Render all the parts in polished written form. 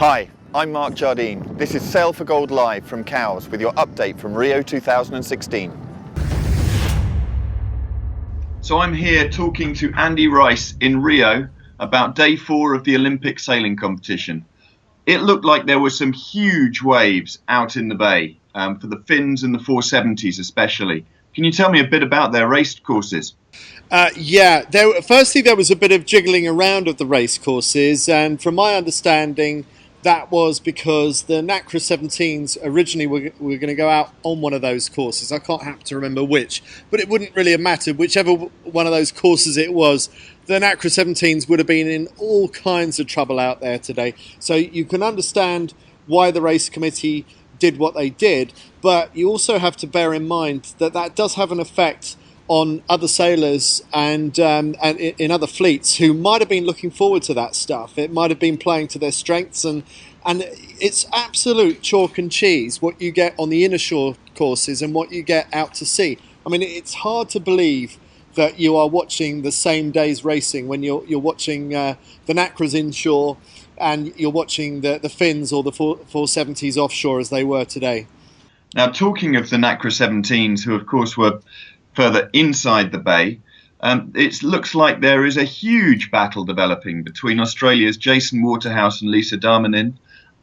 Hi, I'm Mark Jardine. This is Sail for Gold Live from Cowes with your update from Rio 2016. So I'm here talking to Andy Rice in Rio about day 4 of the Olympic sailing competition. It looked like there were some huge waves out in the bay, for the Finns and the 470s especially. Can you tell me a bit about their race courses? Firstly, there was a bit of jiggling around of the race courses, and from my understanding, that was because the NACRA 17s originally were going to go out on one of those courses. I can't happen to remember which, but it wouldn't really have mattered. Whichever one of those courses it was, the NACRA 17s would have been in all kinds of trouble out there today. So you can understand why the race committee did what they did, but you also have to bear in mind that that does have an effect on other sailors and in other fleets who might have been looking forward to that stuff. It might have been playing to their strengths, and it's absolute chalk and cheese what you get on the inner shore courses and what you get out to sea. I mean, it's hard to believe that you are watching the same day's racing when you're watching the NACRAs inshore and you're watching the Finns or the 470s offshore as they were today. Now, talking of the NACRA 17s, who of course were further inside the bay, it looks like there is a huge battle developing between Australia's Jason Waterhouse and Lisa Darmanin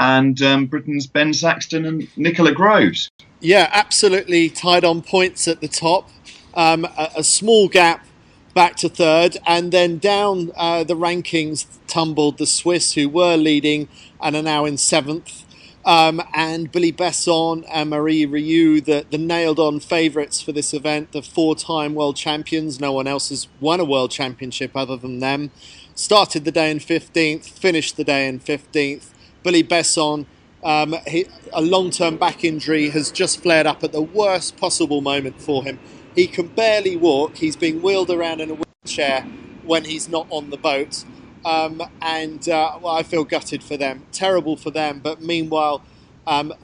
and Britain's Ben Saxton and Nicola Groves. Yeah, absolutely tied on points at the top. A small gap back to third, and then down the rankings tumbled the Swiss, who were leading and are now in seventh. And Billy Besson and Marie Rieu, the nailed-on favourites for this event, the 4-time world champions. No one else has won a world championship other than them. Started the day in 15th, finished the day in 15th. Billy Besson, a long-term back injury, has just flared up at the worst possible moment for him. He can barely walk. He's being wheeled around in a wheelchair when he's not on the boat. I feel gutted for them, terrible for them. But meanwhile,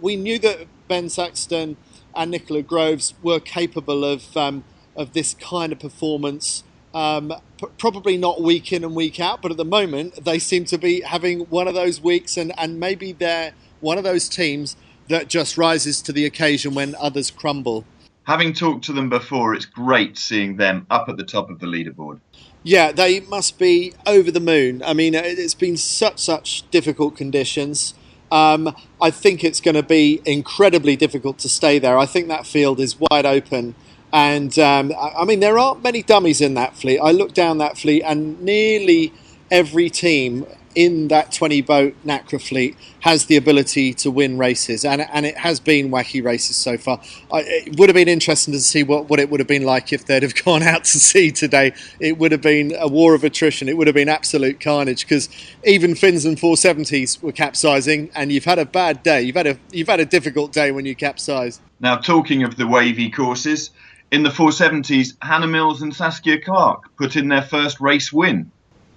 we knew that Ben Saxton and Nicola Groves were capable of this kind of performance. Probably not week in and week out, but at the moment they seem to be having one of those weeks, and maybe they're one of those teams that just rises to the occasion when others crumble. Having talked to them before, it's great seeing them up at the top of the leaderboard. Yeah, they must be over the moon. I mean, it's been such difficult conditions. I think it's going to be incredibly difficult to stay there. I think that field is wide open. And, I mean, there aren't many dummies in that fleet. I looked down that fleet and nearly every team in that 20-boat NACRA fleet has the ability to win races, and it has been wacky races so far. It would have been interesting to see what it would have been like if they'd have gone out to sea today. It would have been a war of attrition. It would have been absolute carnage, because even Finns and 470s were capsizing, and you've had a bad day. You've had a difficult day when you capsize. Now, talking of the wavy courses, in the 470s, Hannah Mills and Saskia Clark put in their first race win.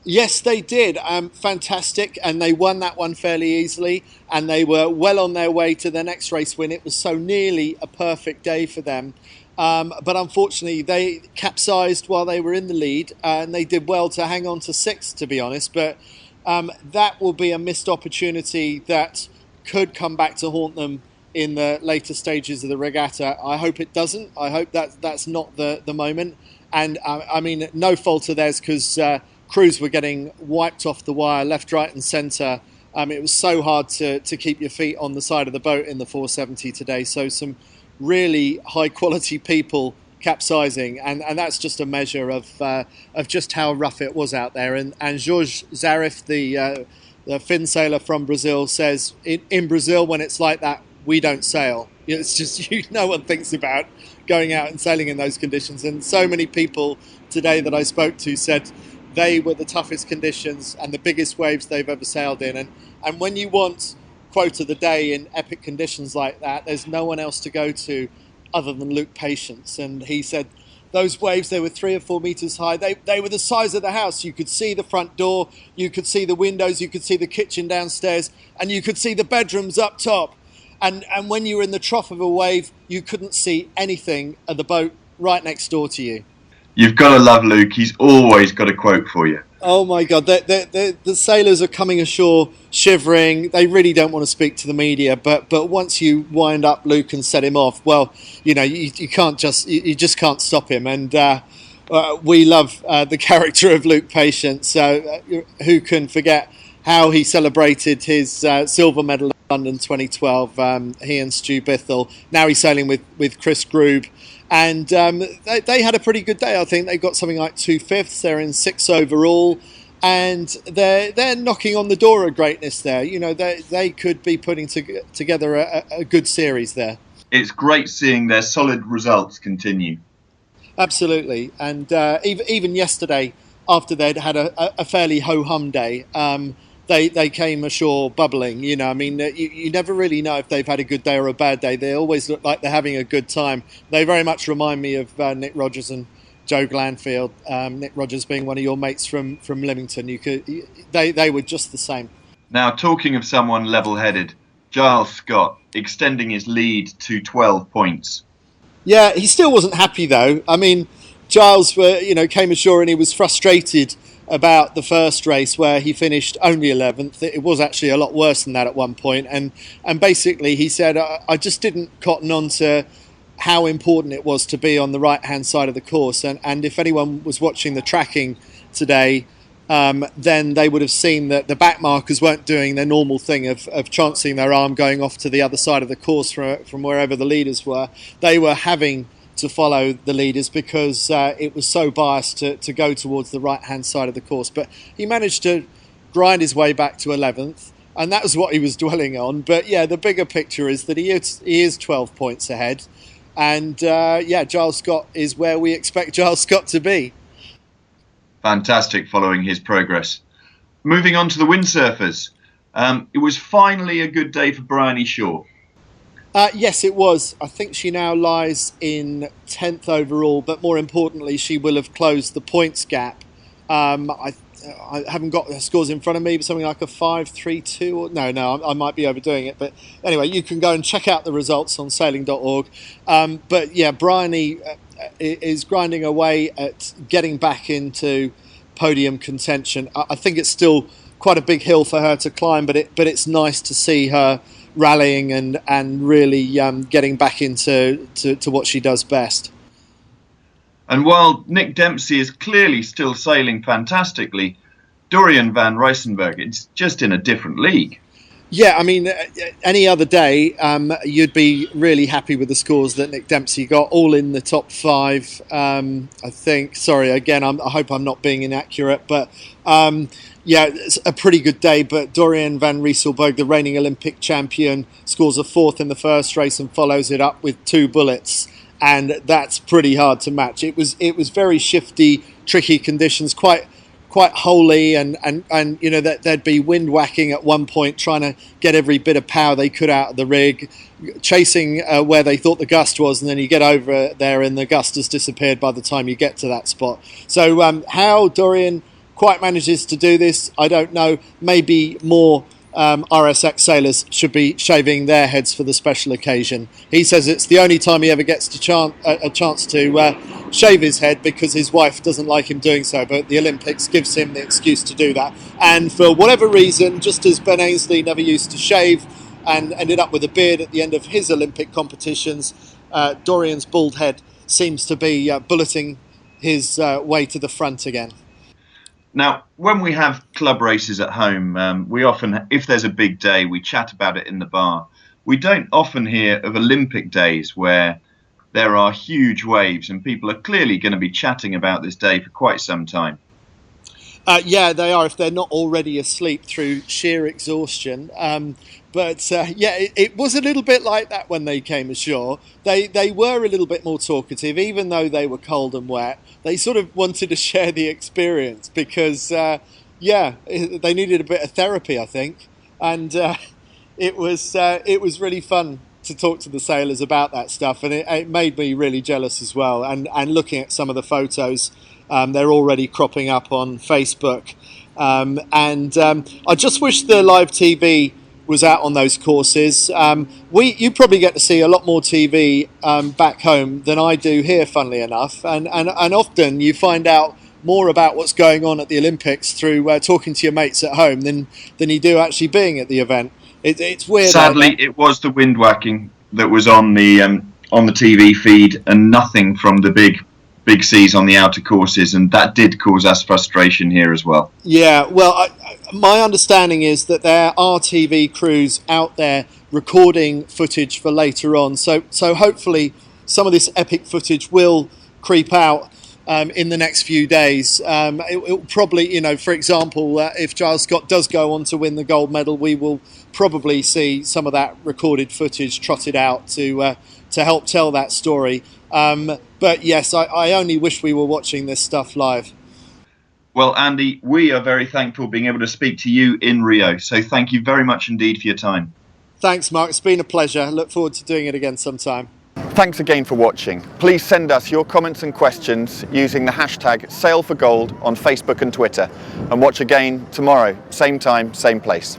Yes, they did. Fantastic. And they won that one fairly easily. And they were well on their way to their next race win. It was so nearly a perfect day for them. But unfortunately, they capsized while they were in the lead. And they did well to hang on to sixth, to be honest. But that will be a missed opportunity that could come back to haunt them in the later stages of the regatta. I hope it doesn't. I hope that's not the moment. And I mean, no fault of theirs, because crews were getting wiped off the wire left, right and centre. It was so hard to keep your feet on the side of the boat in the 470 today. So some really high quality people capsizing, and that's just a measure of just how rough it was out there. And Jorge Zarif, the Finn sailor from Brazil, says in Brazil, when it's like that, we don't sail. It's just, no one thinks about going out and sailing in those conditions. And so many people today that I spoke to said they were the toughest conditions and the biggest waves they've ever sailed in. And when you want quote of the day in epic conditions like that, there's no one else to go to other than Luke Patience. And he said those waves, they were 3 or 4 meters high. They were the size of the house. You could see the front door, you could see the windows, you could see the kitchen downstairs, and you could see the bedrooms up top. And when you were in the trough of a wave, you couldn't see anything of the boat right next door to you. You've got to love Luke. He's always got a quote for you. Oh my God, the sailors are coming ashore shivering. They really don't want to speak to the media, but once you wind up Luke and set him off, well, you can't you just can't stop him. And we love the character of Luke Patience. So who can forget how he celebrated his silver medal at London 2012? He and Stu Bithell. Now he's sailing with Chris Grube. And they had a pretty good day. I think they got something like 2/5. They're in 6 overall, and they're knocking on the door of greatness there. They could be putting together a good series there. It's great seeing their solid results continue. Absolutely, and even yesterday, after they'd had a fairly ho-hum day, they came ashore bubbling. I mean, you never really know if they've had a good day or a bad day. They always look like they're having a good time. They very much remind me of Nick Rogers and Joe Glanfield. Nick Rogers being one of your mates from Lymington. They were just the same. Now, talking of someone level-headed, Giles Scott extending his lead to 12 points. Yeah, he still wasn't happy though. I mean, Giles, came ashore and he was frustrated about the first race where he finished only 11th. It was actually a lot worse than that at one point, and basically he said, I just didn't cotton on to how important it was to be on the right hand side of the course, and if anyone was watching the tracking today, then they would have seen that the back markers weren't doing their normal thing of chancing their arm going off to the other side of the course from wherever the leaders were. They were having to follow the leaders because it was so biased to go towards the right-hand side of the course. But he managed to grind his way back to 11th, and that was what he was dwelling on. But yeah, the bigger picture is that he is 12 points ahead, and Giles Scott is where we expect Giles Scott to be. Fantastic following his progress. Moving on to the windsurfers. It was finally a good day for Bryony Shaw. Yes, it was. I think she now lies in 10th overall, but more importantly, she will have closed the points gap. I haven't got the scores in front of me, but something like a 5-3-2. Or, no, I might be overdoing it. But anyway, you can go and check out the results on sailing.org. But yeah, Bryony is grinding away at getting back into podium contention. I think it's still quite a big hill for her to climb, but it's nice to see her rallying and really getting back into what she does best. And while Nick Dempsey is clearly still sailing fantastically, Dorian van Rijsenberg, it's just in a different league. Yeah, I mean, any other day, you'd be really happy with the scores that Nick Dempsey got, all in the top 5, I think. Sorry, again, I hope I'm not being inaccurate, but yeah, it's a pretty good day. But Dorian van Rijsenberg, the reigning Olympic champion, scores a 4th in the first race and follows it up with 2 bullets, and that's pretty hard to match. It was very shifty, tricky conditions, quite holy, and that there'd be wind whacking at one point, trying to get every bit of power they could out of the rig, chasing where they thought the gust was, and then you get over there and the gust has disappeared by the time you get to that spot. So how Dorian quite manages to do this, I don't know. Maybe more RSX sailors should be shaving their heads for the special occasion. He says it's the only time he ever gets a chance to shave his head because his wife doesn't like him doing so, but the Olympics gives him the excuse to do that. And for whatever reason, just as Ben Ainslie never used to shave and ended up with a beard at the end of his Olympic competitions, Dorian's bald head seems to be bulleting his way to the front again. Now, when we have club races at home, we often, if there's a big day, we chat about it in the bar. We don't often hear of Olympic days where there are huge waves and people are clearly going to be chatting about this day for quite some time. Yeah, they are, if they're not already asleep through sheer exhaustion. It was a little bit like that when they came ashore. They were a little bit more talkative, even though they were cold and wet. They sort of wanted to share the experience because, they needed a bit of therapy, I think. And it was really fun to talk to the sailors about that stuff, and it made me really jealous as well. And looking at some of the photos, they're already cropping up on Facebook. I just wish the live TV was out on those courses. You probably get to see a lot more TV back home than I do here, funnily enough. And often you find out more about what's going on at the Olympics through talking to your mates at home than you do actually being at the event. It's weird. Sadly, it was the wind whacking that was on the TV feed, and nothing from the big seas on the outer courses, and that did cause us frustration here as well. Yeah, well, my understanding is that there are TV crews out there recording footage for later on. So hopefully some of this epic footage will creep out in the next few days. It will probably, for example, if Giles Scott does go on to win the gold medal, we will probably see some of that recorded footage trotted out to help tell that story. But yes, I only wish we were watching this stuff live. Well, Andy, we are very thankful being able to speak to you in Rio. So thank you very much indeed for your time. Thanks, Mark. It's been a pleasure. Look forward to doing it again sometime. Thanks again for watching. Please send us your comments and questions using the hashtag #SailForGold on Facebook and Twitter. And watch again tomorrow, same time, same place.